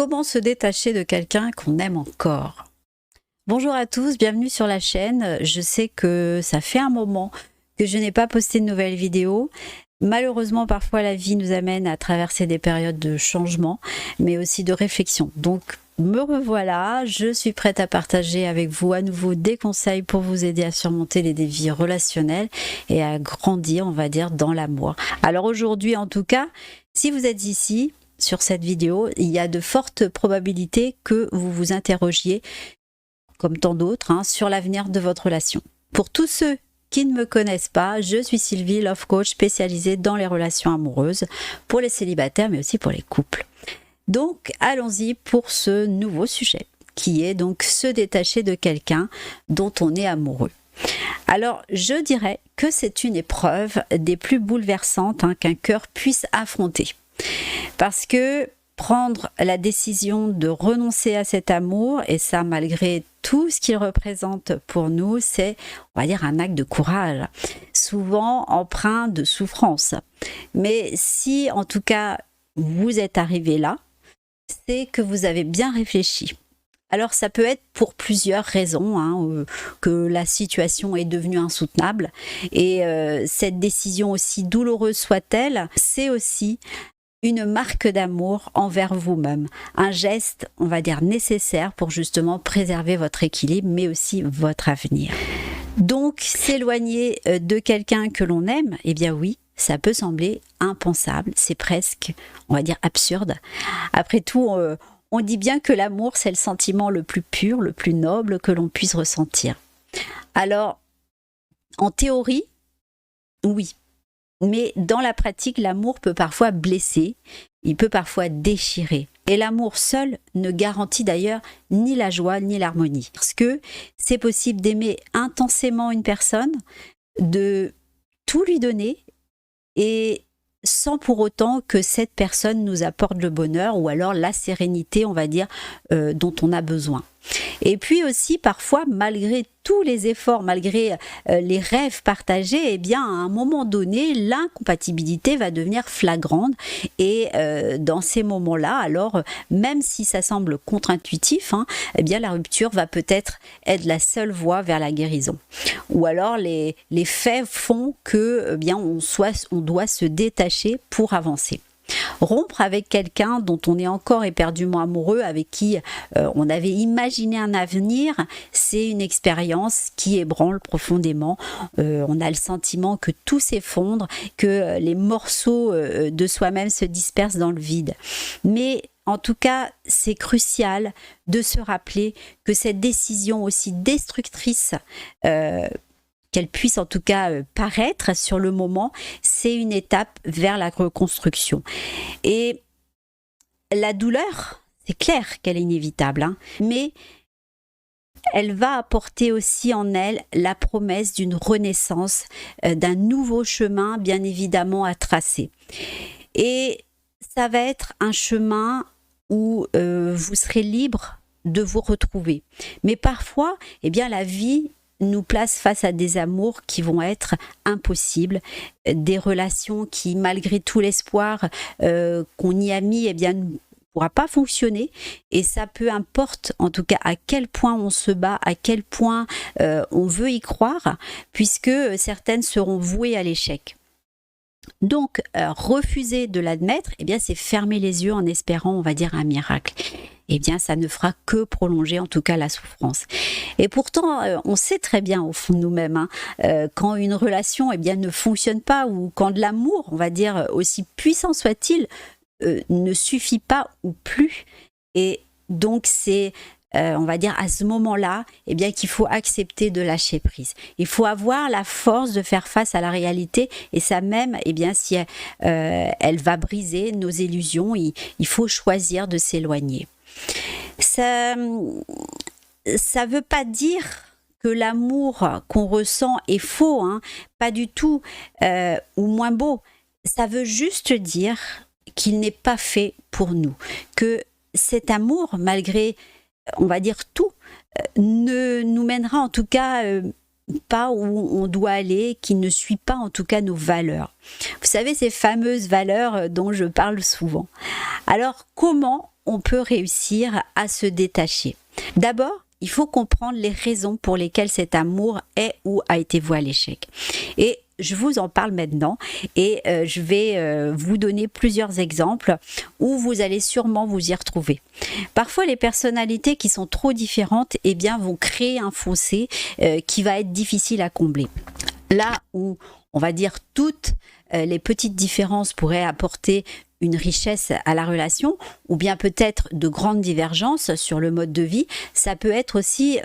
Comment se détacher de quelqu'un qu'on aime encore? Bonjour à tous, bienvenue sur la chaîne. Je sais que ça fait un moment que je n'ai pas posté de nouvelles vidéos. Malheureusement, parfois la vie nous amène à traverser des périodes de changement, mais aussi de réflexion. Donc, me revoilà, je suis prête à partager avec vous à nouveau des conseils pour vous aider à surmonter les défis relationnels et à grandir, on va dire, dans l'amour. Alors aujourd'hui, en tout cas, si vous êtes ici, sur cette vidéo, il y a de fortes probabilités que vous vous interrogiez, comme tant d'autres, sur l'avenir de votre relation. Pour tous ceux qui ne me connaissent pas, je suis Sylvie, Love Coach spécialisée dans les relations amoureuses, pour les célibataires mais aussi pour les couples. Donc allons-y pour ce nouveau sujet, qui est donc se détacher de quelqu'un dont on est amoureux. Alors je dirais que c'est une épreuve des plus bouleversantes qu'un cœur puisse affronter. Parce que prendre la décision de renoncer à cet amour, et ça malgré tout ce qu'il représente pour nous, c'est, on va dire, un acte de courage, souvent empreint de souffrance. Mais si en tout cas vous êtes arrivé là, c'est que vous avez bien réfléchi. Alors ça peut être pour plusieurs raisons que la situation est devenue insoutenable, et cette décision, aussi douloureuse soit-elle, c'est aussi une marque d'amour envers vous-même, un geste, on va dire, nécessaire pour justement préserver votre équilibre, mais aussi votre avenir. Donc, s'éloigner de quelqu'un que l'on aime, eh bien oui, ça peut sembler impensable, c'est presque, on va dire, absurde. Après tout, on dit bien que l'amour, c'est le sentiment le plus pur, le plus noble que l'on puisse ressentir. Alors, en théorie, oui. Mais dans la pratique, l'amour peut parfois blesser, il peut parfois déchirer. Et l'amour seul ne garantit d'ailleurs ni la joie ni l'harmonie. Parce que c'est possible d'aimer intensément une personne, de tout lui donner, et sans pour autant que cette personne nous apporte le bonheur ou alors la sérénité, on va dire, dont on a besoin. Et puis aussi, parfois, malgré tous les efforts, malgré les rêves partagés, eh bien, à un moment donné, l'incompatibilité va devenir flagrante. Et dans ces moments-là, alors, même si ça semble contre-intuitif, eh bien, la rupture va peut-être être la seule voie vers la guérison. Ou alors, les faits font que, eh bien, on doit se détacher pour avancer. Rompre avec quelqu'un dont on est encore éperdument amoureux, avec qui on avait imaginé un avenir, c'est une expérience qui ébranle profondément. On a le sentiment que tout s'effondre, que les morceaux de soi-même se dispersent dans le vide. Mais en tout cas, c'est crucial de se rappeler que cette décision aussi destructrice qu'elle puisse en tout cas paraître sur le moment, c'est une étape vers la reconstruction. Et la douleur, c'est clair qu'elle est inévitable, mais elle va apporter aussi en elle la promesse d'une renaissance, d'un nouveau chemin bien évidemment à tracer. Et ça va être un chemin où vous serez libre de vous retrouver. Mais parfois, eh bien, la vie nous place face à des amours qui vont être impossibles, des relations qui, malgré tout l'espoir qu'on y a mis, eh bien, ne pourra pas fonctionner. Et ça, peu importe en tout cas à quel point on se bat, à quel point on veut y croire, puisque certaines seront vouées à l'échec. Donc, refuser de l'admettre, eh bien, c'est fermer les yeux en espérant, on va dire, un miracle. Eh bien, ça ne fera que prolonger, en tout cas, la souffrance. Et pourtant, on sait très bien, au fond de nous-mêmes, quand une relation, eh bien, ne fonctionne pas, ou quand de l'amour, on va dire, aussi puissant soit-il, ne suffit pas ou plus. Et donc, c'est on va dire à ce moment-là, eh bien, qu'il faut accepter de lâcher prise. Il faut avoir la force de faire face à la réalité, et ça même, eh bien, si elle va briser nos illusions, il faut choisir de s'éloigner. Ça veut pas dire que l'amour qu'on ressent est faux, pas du tout, ou moins beau. Ça veut juste dire qu'il n'est pas fait pour nous, que cet amour, malgré, on va dire, tout, ne nous mènera en tout cas pas où on doit aller, qui ne suit pas en tout cas nos valeurs. Vous savez, ces fameuses valeurs dont je parle souvent. Alors, comment on peut réussir à se détacher? D'abord, il faut comprendre les raisons pour lesquelles cet amour est ou a été voué à l'échec. Et je vous en parle maintenant et je vais vous donner plusieurs exemples où vous allez sûrement vous y retrouver. Parfois, les personnalités qui sont trop différentes eh bien, vont créer un fossé qui va être difficile à combler. Là où, on va dire, toutes les petites différences pourraient apporter une richesse à la relation, ou bien peut-être de grandes divergences sur le mode de vie, ça peut être aussi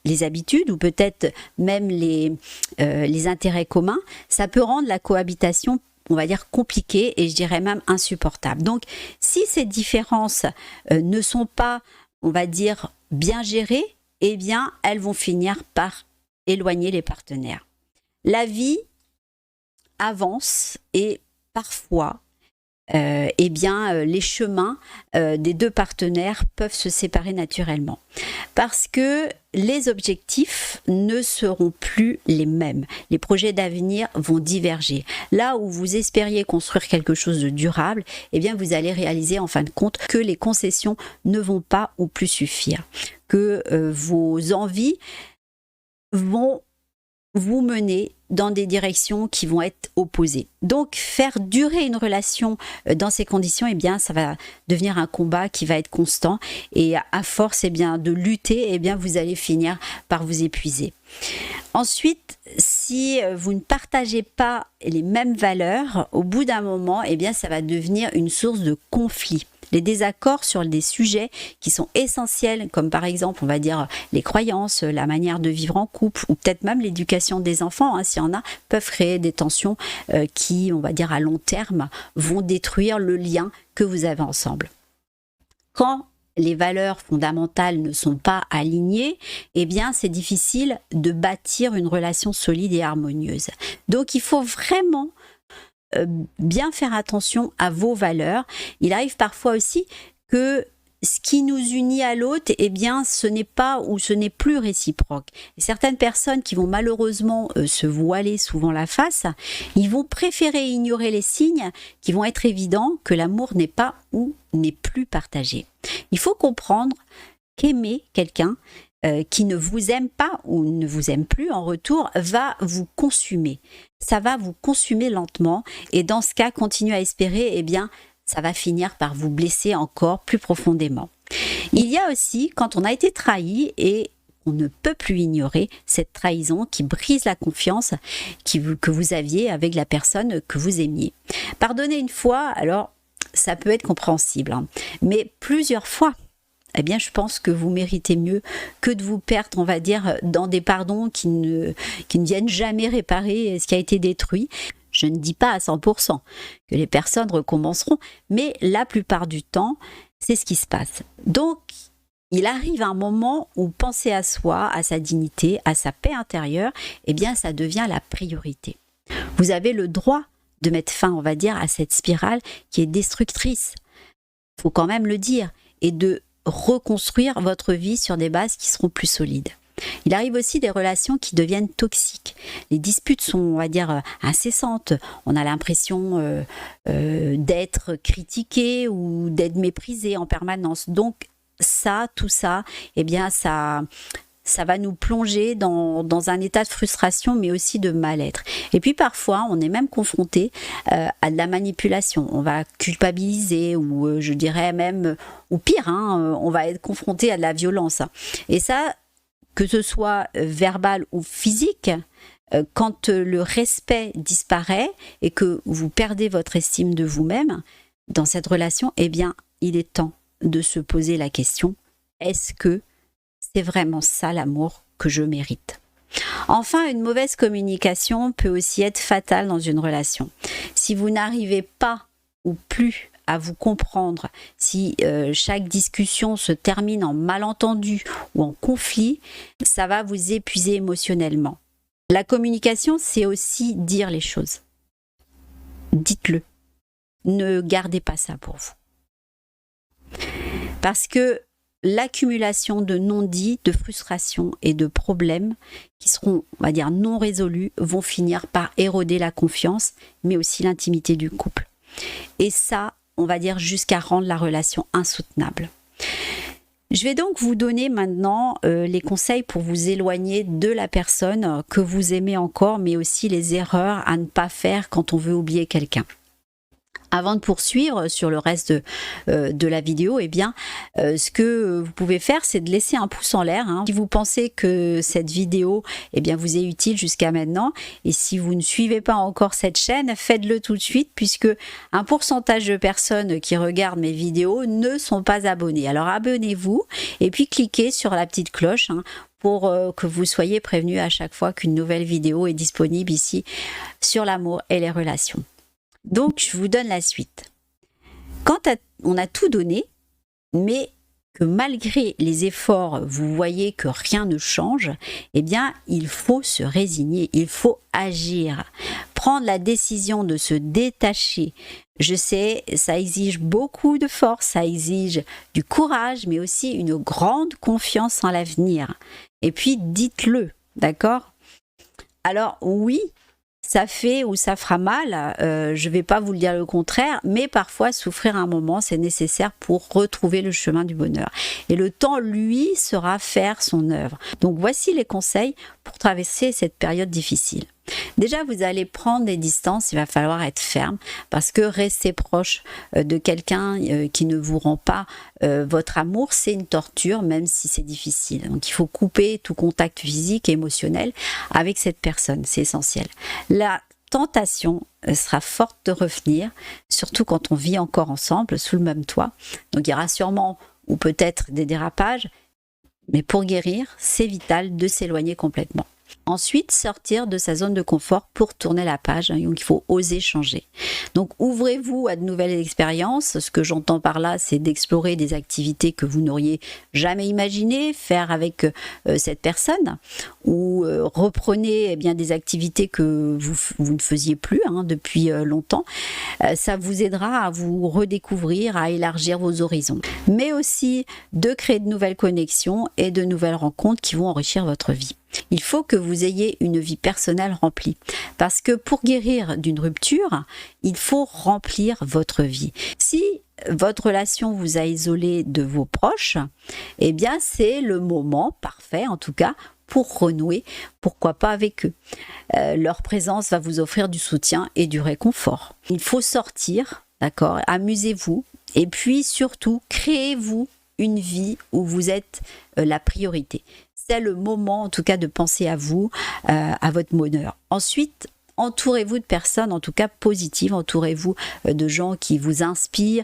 les habitudes ou peut-être même les intérêts communs. Ça peut rendre la cohabitation, on va dire, compliquée et je dirais même insupportable. Donc, si ces différences ne sont pas, on va dire, bien gérées, eh bien, elles vont finir par éloigner les partenaires. La vie avance et parfois, eh bien, les chemins des deux partenaires peuvent se séparer naturellement parce que les objectifs ne seront plus les mêmes. Les projets d'avenir vont diverger. Là où vous espériez construire quelque chose de durable, eh bien, vous allez réaliser en fin de compte que les concessions ne vont pas ou plus suffire, que vos envies vont vous mener dans des directions qui vont être opposées. Donc, faire durer une relation dans ces conditions, eh bien, ça va devenir un combat qui va être constant et à force eh bien, de lutter, eh bien, vous allez finir par vous épuiser. Ensuite, si vous ne partagez pas les mêmes valeurs, au bout d'un moment, eh bien, ça va devenir une source de conflit. Les désaccords sur des sujets qui sont essentiels, comme par exemple, on va dire, les croyances, la manière de vivre en couple, ou peut-être même l'éducation des enfants, hein, s'il y en a, peuvent créer des tensions qui, on va dire, à long terme, vont détruire le lien que vous avez ensemble. Quand les valeurs fondamentales ne sont pas alignées, eh bien, c'est difficile de bâtir une relation solide et harmonieuse. Donc, il faut vraiment bien faire attention à vos valeurs. Il arrive parfois aussi que ce qui nous unit à l'autre, eh bien, ce n'est pas ou ce n'est plus réciproque. Et certaines personnes qui vont malheureusement se voiler souvent la face, ils vont préférer ignorer les signes qui vont être évidents que l'amour n'est pas ou n'est plus partagé. Il faut comprendre qu'aimer quelqu'un qui ne vous aime pas ou ne vous aime plus en retour va vous consumer. Ça va vous consumer lentement et dans ce cas, continuez à espérer, eh bien, ça va finir par vous blesser encore plus profondément. Il y a aussi, quand on a été trahi et on ne peut plus ignorer cette trahison qui brise la confiance que vous aviez avec la personne que vous aimiez. Pardonner une fois, alors ça peut être compréhensible, hein, mais plusieurs fois, eh bien, je pense que vous méritez mieux que de vous perdre, on va dire, dans des pardons qui ne viennent jamais réparer ce qui a été détruit. Je ne dis pas à 100% que les personnes recommenceront, mais la plupart du temps, c'est ce qui se passe. Donc, il arrive un moment où penser à soi, à sa dignité, à sa paix intérieure, eh bien, ça devient la priorité. Vous avez le droit de mettre fin, on va dire, à cette spirale qui est destructrice. Il faut quand même le dire. Et de reconstruire votre vie sur des bases qui seront plus solides. Il arrive aussi des relations qui deviennent toxiques. Les disputes sont, on va dire, incessantes. On a l'impression d'être critiqué ou d'être méprisé en permanence. Donc ça, tout ça, eh bien ça va nous plonger dans un état de frustration, mais aussi de mal-être. Et puis parfois, on est même confronté à de la manipulation. On va culpabiliser ou je dirais même, ou pire, hein, on va être confronté à de la violence. Et ça, que ce soit verbal ou physique, quand le respect disparaît et que vous perdez votre estime de vous-même dans cette relation, eh bien, il est temps de se poser la question, est-ce que c'est vraiment ça l'amour que je mérite? Enfin, une mauvaise communication peut aussi être fatale dans une relation. Si vous n'arrivez pas ou plus à vous comprendre, si chaque discussion se termine en malentendu ou en conflit, ça va vous épuiser émotionnellement. La communication, c'est aussi dire les choses. Dites-le. Ne gardez pas ça pour vous. Parce que l'accumulation de non-dits, de frustrations et de problèmes qui seront, on va dire, non résolus, vont finir par éroder la confiance, mais aussi l'intimité du couple. Et ça, on va dire jusqu'à rendre la relation insoutenable. Je vais donc vous donner maintenant les conseils pour vous éloigner de la personne que vous aimez encore, mais aussi les erreurs à ne pas faire quand on veut oublier quelqu'un. Avant de poursuivre sur le reste de la vidéo, eh bien, ce que vous pouvez faire, c'est de laisser un pouce en l'air. Si vous pensez que cette vidéo eh bien, vous est utile jusqu'à maintenant, et si vous ne suivez pas encore cette chaîne, faites-le tout de suite, puisque un pourcentage de personnes qui regardent mes vidéos ne sont pas abonnées. Alors abonnez-vous et puis cliquez sur la petite cloche pour que vous soyez prévenus à chaque fois qu'une nouvelle vidéo est disponible ici sur l'amour et les relations. Donc, je vous donne la suite. Quand on a tout donné, mais que malgré les efforts, vous voyez que rien ne change, eh bien, il faut se résigner, il faut agir, prendre la décision de se détacher. Je sais, ça exige beaucoup de force, ça exige du courage, mais aussi une grande confiance en l'avenir. Et puis, dites-le, d'accord? Alors, oui, ça fait ou ça fera mal, je ne vais pas vous le dire le contraire, mais parfois souffrir un moment, c'est nécessaire pour retrouver le chemin du bonheur. Et le temps, lui, sera faire son œuvre. Donc voici les conseils pour traverser cette période difficile. Déjà, vous allez prendre des distances, il va falloir être ferme, parce que rester proche de quelqu'un qui ne vous rend pas votre amour, c'est une torture, même si c'est difficile. Donc il faut couper tout contact physique et émotionnel avec cette personne, c'est essentiel. La tentation sera forte de revenir, surtout quand on vit encore ensemble, sous le même toit. Donc il y aura sûrement, ou peut-être des dérapages, mais pour guérir, c'est vital de s'éloigner complètement. Ensuite, sortir de sa zone de confort pour tourner la page. Donc, il faut oser changer. Donc, ouvrez-vous à de nouvelles expériences. Ce que j'entends par là, c'est d'explorer des activités que vous n'auriez jamais imaginées faire avec cette personne. Ou reprenez eh bien, des activités que vous ne faisiez plus depuis longtemps. Ça vous aidera à vous redécouvrir, à élargir vos horizons. Mais aussi de créer de nouvelles connexions et de nouvelles rencontres qui vont enrichir votre vie. Il faut que vous ayez une vie personnelle remplie. Parce que pour guérir d'une rupture, il faut remplir votre vie. Si votre relation vous a isolé de vos proches, eh bien c'est le moment parfait, en tout cas, pour renouer, pourquoi pas avec eux. Leur présence va vous offrir du soutien et du réconfort. Il faut sortir, d'accord, amusez-vous, et puis surtout, créez-vous une vie où vous êtes la priorité. C'est le moment, en tout cas, de penser à vous, à votre bonheur. Ensuite, entourez-vous de personnes, en tout cas positives. Entourez-vous de gens qui vous inspirent,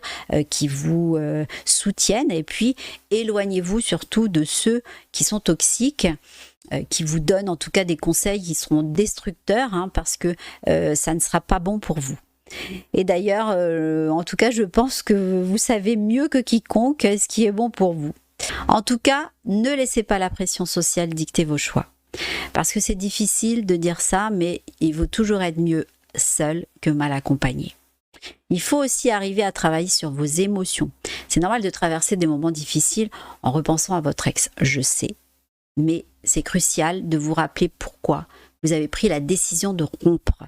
qui vous soutiennent. Et puis, éloignez-vous surtout de ceux qui sont toxiques, qui vous donnent en tout cas des conseils qui seront destructeurs, parce que ça ne sera pas bon pour vous. Et d'ailleurs, en tout cas, je pense que vous savez mieux que quiconque ce qui est bon pour vous. En tout cas, ne laissez pas la pression sociale dicter vos choix. Parce que c'est difficile de dire ça, mais il vaut toujours être mieux seul que mal accompagné. Il faut aussi arriver à travailler sur vos émotions. C'est normal de traverser des moments difficiles en repensant à votre ex, je sais. Mais c'est crucial de vous rappeler pourquoi vous avez pris la décision de rompre.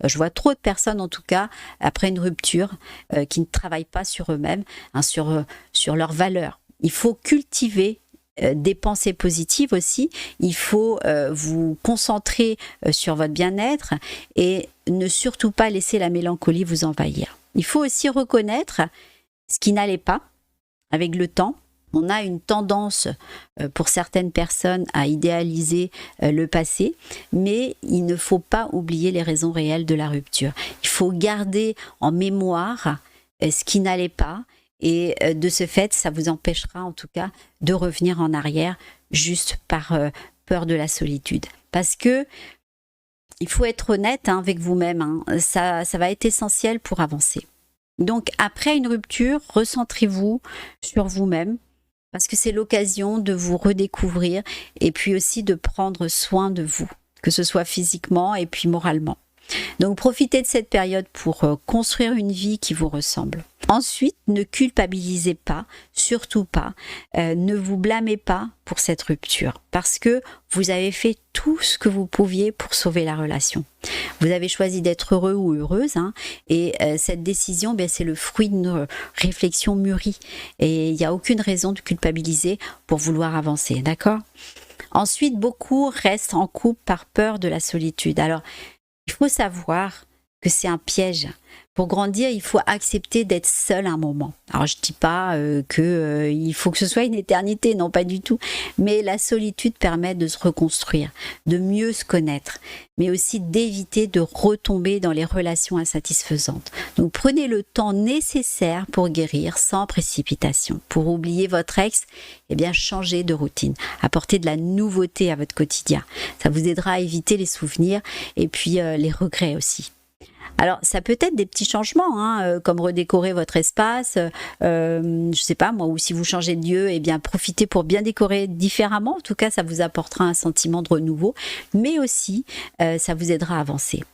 Je vois trop de personnes, en tout cas, après une rupture, qui ne travaillent pas sur eux-mêmes, sur leurs valeurs. Il faut cultiver des pensées positives aussi. Il faut vous concentrer sur votre bien-être et ne surtout pas laisser la mélancolie vous envahir. Il faut aussi reconnaître ce qui n'allait pas avec le temps. On a une tendance pour certaines personnes à idéaliser le passé, mais il ne faut pas oublier les raisons réelles de la rupture. Il faut garder en mémoire ce qui n'allait pas. Et de ce fait, ça vous empêchera en tout cas de revenir en arrière juste par peur de la solitude. Parce que il faut être honnête avec vous-même, ça va être essentiel pour avancer. Donc après une rupture, recentrez-vous sur vous-même parce que c'est l'occasion de vous redécouvrir et puis aussi de prendre soin de vous, que ce soit physiquement et puis moralement. Donc profitez de cette période pour construire une vie qui vous ressemble. Ensuite, ne culpabilisez pas, surtout pas, ne vous blâmez pas pour cette rupture parce que vous avez fait tout ce que vous pouviez pour sauver la relation. Vous avez choisi d'être heureux ou heureuse et cette décision, c'est le fruit d'une réflexion mûrie et il n'y a aucune raison de culpabiliser pour vouloir avancer, d'accord ? Ensuite, beaucoup restent en couple par peur de la solitude. Alors, il faut savoir que c'est un piège. Pour grandir, il faut accepter d'être seul un moment. Alors, je ne dis pas qu'il faut que ce soit une éternité, non, pas du tout. Mais la solitude permet de se reconstruire, de mieux se connaître, mais aussi d'éviter de retomber dans les relations insatisfaisantes. Donc, prenez le temps nécessaire pour guérir sans précipitation. Pour oublier votre ex, changez de routine. Apportez de la nouveauté à votre quotidien. Ça vous aidera à éviter les souvenirs et puis les regrets aussi. Alors, ça peut être des petits changements, comme redécorer votre espace, je sais pas moi, ou si vous changez de lieu, profitez pour bien décorer différemment. En tout cas, ça vous apportera un sentiment de renouveau, mais aussi, ça vous aidera à avancer.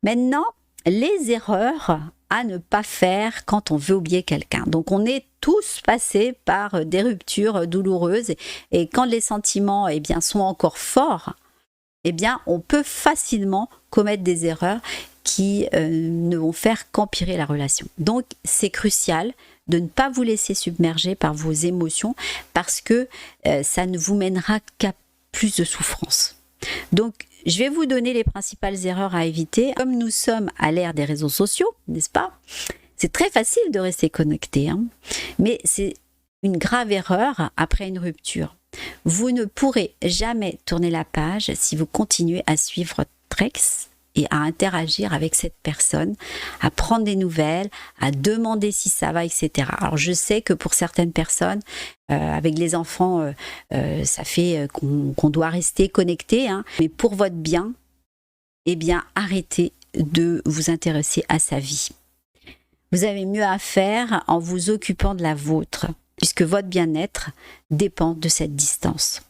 Maintenant, les erreurs à ne pas faire quand on veut oublier quelqu'un. Donc, on est tous passés par des ruptures douloureuses et quand les sentiments, sont encore forts, on peut facilement commettre des erreurs qui ne vont faire qu'empirer la relation. Donc, c'est crucial de ne pas vous laisser submerger par vos émotions parce que ça ne vous mènera qu'à plus de souffrance. Donc, je vais vous donner les principales erreurs à éviter. Comme nous sommes à l'ère des réseaux sociaux, n'est-ce pas? C'est très facile de rester connecté, mais c'est une grave erreur après une rupture. Vous ne pourrez jamais tourner la page si vous continuez à suivre votre ex et à interagir avec cette personne, à prendre des nouvelles, à demander si ça va, etc. Alors je sais que pour certaines personnes, avec les enfants, ça fait qu'on doit rester connecté, mais pour votre bien, arrêtez de vous intéresser à sa vie. Vous avez mieux à faire en vous occupant de la vôtre, puisque votre bien-être dépend de cette distance.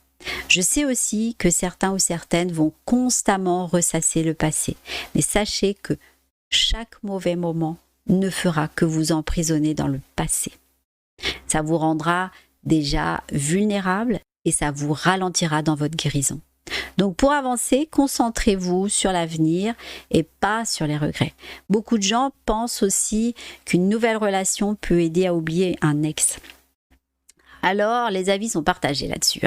Je sais aussi que certains ou certaines vont constamment ressasser le passé, mais sachez que chaque mauvais moment ne fera que vous emprisonner dans le passé. Ça vous rendra déjà vulnérable et ça vous ralentira dans votre guérison. Donc pour avancer, concentrez-vous sur l'avenir et pas sur les regrets. Beaucoup de gens pensent aussi qu'une nouvelle relation peut aider à oublier un ex. Alors, les avis sont partagés là-dessus.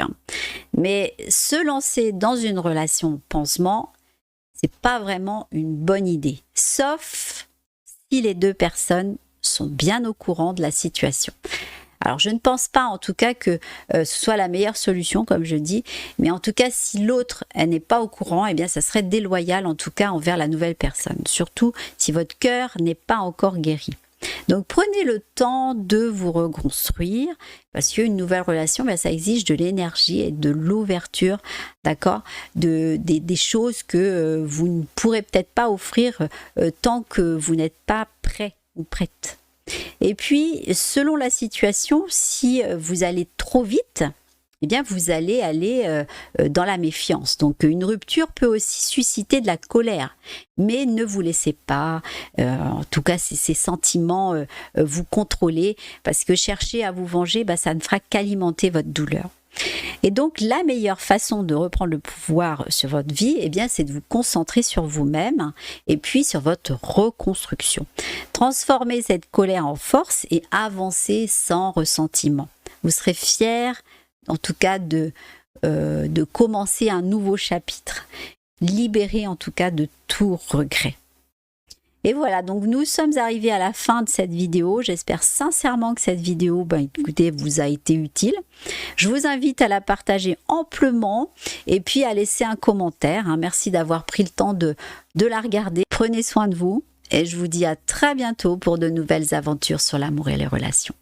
Mais se lancer dans une relation pansement, c'est pas vraiment une bonne idée. Sauf si les deux personnes sont bien au courant de la situation. Alors, je ne pense pas en tout cas que ce soit la meilleure solution, comme je dis. Mais en tout cas, si l'autre n'est pas au courant, ça serait déloyal en tout cas envers la nouvelle personne. Surtout si votre cœur n'est pas encore guéri. Donc prenez le temps de vous reconstruire parce qu'une nouvelle relation, ça exige de l'énergie et de l'ouverture, d'accord, des choses que vous ne pourrez peut-être pas offrir tant que vous n'êtes pas prêt ou prête. Et puis, selon la situation, si vous allez trop vite, vous allez aller dans la méfiance. Donc, une rupture peut aussi susciter de la colère. Mais ne vous laissez pas, en tout cas, ces sentiments vous contrôler. Parce que chercher à vous venger, ça ne fera qu'alimenter votre douleur. Et donc, la meilleure façon de reprendre le pouvoir sur votre vie, c'est de vous concentrer sur vous-même et puis sur votre reconstruction. Transformez cette colère en force et avancez sans ressentiment. Vous serez fiers en tout cas de commencer un nouveau chapitre, libéré en tout cas de tout regret. Et voilà, donc nous sommes arrivés à la fin de cette vidéo. J'espère sincèrement que cette vidéo, écoutez, vous a été utile. Je vous invite à la partager amplement et puis à laisser un commentaire. Merci d'avoir pris le temps de la regarder. Prenez soin de vous et je vous dis à très bientôt pour de nouvelles aventures sur l'amour et les relations.